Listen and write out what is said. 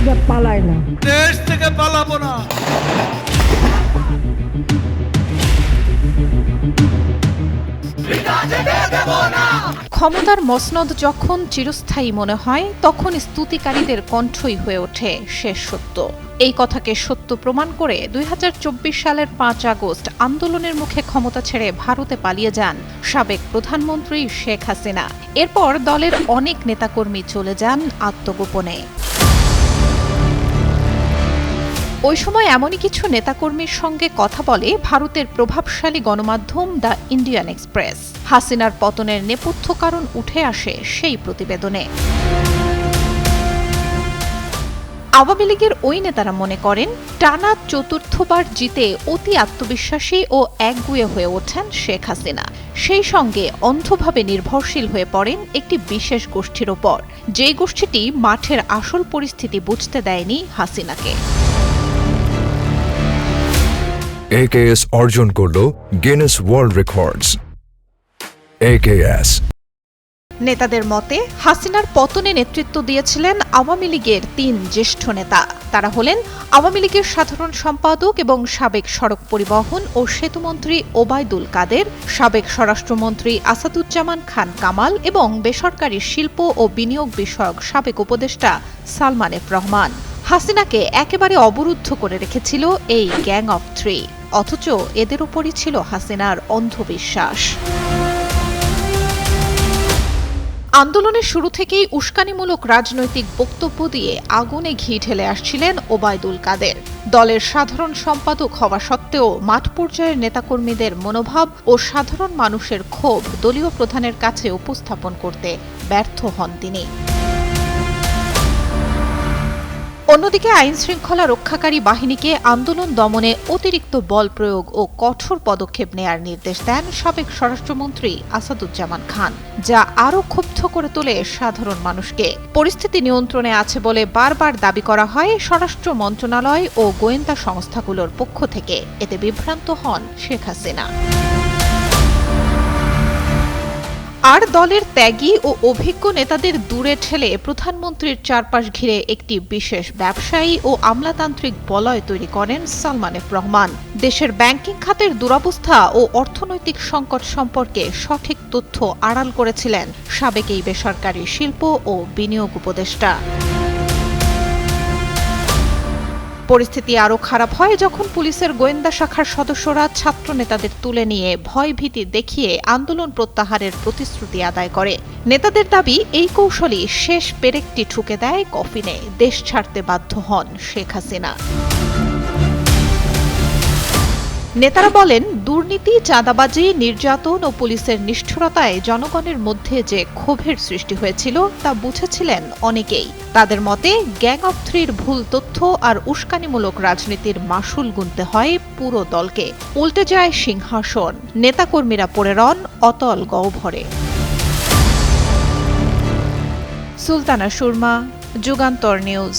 থেকে পালাই না, দেশ থেকে পালাবো না। ক্ষমতার মসনদ যখন চিরস্থায়ী মনে হয় তখন স্তুতিকারীদের কণ্ঠই হয়ে ওঠে শেষ সত্য। এই কথাকে সত্য প্রমাণ করে ২০২৪ সালের ৫ আগস্ট আন্দোলনের মুখে ক্ষমতা ছেড়ে ভারতে পালিয়ে যান সাবেক প্রধানমন্ত্রী শেখ হাসিনা। এরপর দলের অনেক নেতাকর্মী চলে যান আত্মগোপনে। ওই সময় এমনই কিছু নেতাকর্মীর সঙ্গে কথা বলে ভারতের প্রভাবশালী গণমাধ্যম দ্য ইন্ডিয়ান এক্সপ্রেস। হাসিনার পতনের নেপথ্য কারণ উঠে আসে সেই প্রতিবেদনে। আওয়ামী লীগের ওই নেতারা মনে করেন, টানা চতুর্থবার জিতে অতি আত্মবিশ্বাসী ও একগুঁয়ে হয়ে ওঠেন শেখ হাসিনা। সেই সঙ্গে অন্ধভাবে নির্ভরশীল হয়ে পড়েন একটি বিশেষ গোষ্ঠীর ওপর, যে গোষ্ঠীটি মাঠের আসল পরিস্থিতি বুঝতে দেয়নি হাসিনাকে। AKS অর্জন করল গিনেস ওয়ার্ল্ড রেকর্ডস। AKS নেতাদের মতে, হাসিনার পতনে নেতৃত্ব দিয়েছিলেন আওয়ামী লীগের ৩ জ্যেষ্ঠ নেতা। তারা হলেন আওয়ামী লীগের সাধারণ সম্পাদক এবং সাবেক সড়ক পরিবহন ও সেতুমন্ত্রী ওবায়দুল কাদের, সাবেক স্বরাষ্ট্রমন্ত্রী আসাদুজ্জামান খান কামাল এবং বেসরকারি শিল্প ও বিনিয়োগ বিষয়ক সাবেক উপদেষ্টা সালমান এফ রহমান। হাসিনাকে একেবারে অবরুদ্ধ করে রেখেছিল এই গ্যাং অফ থ্রি, অথচ এদের উপরই ছিল হাসিনার অন্ধবিশ্বাস। আন্দোলনের শুরু থেকেই উস্কানিমূলক রাজনৈতিক বক্তব্য দিয়ে আগুনে ঘি ঢেলে আসছিলেন ওবায়দুল কাদের। দলের সাধারণ সম্পাদক হওয়া সত্ত্বেও মাঠ পর্যায়ের নেতাকর্মীদের মনোভাব ও সাধারণ মানুষের ক্ষোভ দলীয় প্রধানের কাছে উপস্থাপন করতে ব্যর্থ হন তিনি। অন্যদিকে আইনশৃঙ্খলা রক্ষাকারী বাহিনীকে আন্দোলন দমনে অতিরিক্ত বল প্রয়োগ ও কঠোর পদক্ষেপ নেয়ার নির্দেশ দেন সাবেক স্বরাষ্ট্রমন্ত্রী আসাদুজ্জামান খান, যা আরও ক্ষুব্ধ করে তোলে সাধারণ মানুষকে। পরিস্থিতি নিয়ন্ত্রণে আছে বলে বারবার দাবি করা হয় স্বরাষ্ট্র মন্ত্রণালয় ও গোয়েন্দা সংস্থাগুলোর পক্ষ থেকে। এতে বিভ্রান্ত হন শেখ হাসিনা। আর দলের ত্যাগী ও অভিজ্ঞ নেতাদের দূরে ঠেলে প্রধানমন্ত্রীর চারপাশ ঘিরে একটি বিশেষ ব্যবসায়ী ও আমলাতান্ত্রিক বলয় তৈরি করেন সালমান এফ রহমান। দেশের ব্যাংকিং খাতের দুরবস্থা ও অর্থনৈতিক সংকট সম্পর্কে সঠিক তথ্য আড়াল করেছিলেন সাবেক এই বেসরকারি শিল্প ও বিনিয়োগ উপদেষ্টা। পরিস্থিতি আরও খারাপ হয় যখন পুলিশের গোয়েন্দা শাখার সদস্যরা ছাত্র নেতাদের তুলে নিয়ে ভয়ভীতি দেখিয়ে আন্দোলন প্রত্যাহারের প্রতিশ্রুতি আদায় করে। নেতাদের দাবি, এই কৌশলই শেষ পেরেকটি ঠুকে দেয় কফিনে। দেশ ছাড়তে বাধ্য হন শেখ হাসিনা। নেতারা বলেন, দুর্নীতি, চাঁদাবাজি, নির্যাতন ও পুলিশের নিষ্ঠুরতায় জনগণের মধ্যে যে ক্ষোভের সৃষ্টি হয়েছিল তা বুঝেছিলেন অনেকেই। তাদের মতে, গ্যাং অফ থ্রির ভুল তথ্য আর উস্কানিমূলক রাজনীতির মাশুল গুনতে হয় পুরো দলকে। উল্টে যায় সিংহাসন, নেতাকর্মীরা পড়ে রন অতল গহ্বরে। সুলতানা সুরমা, যুগান্তর নিউজ।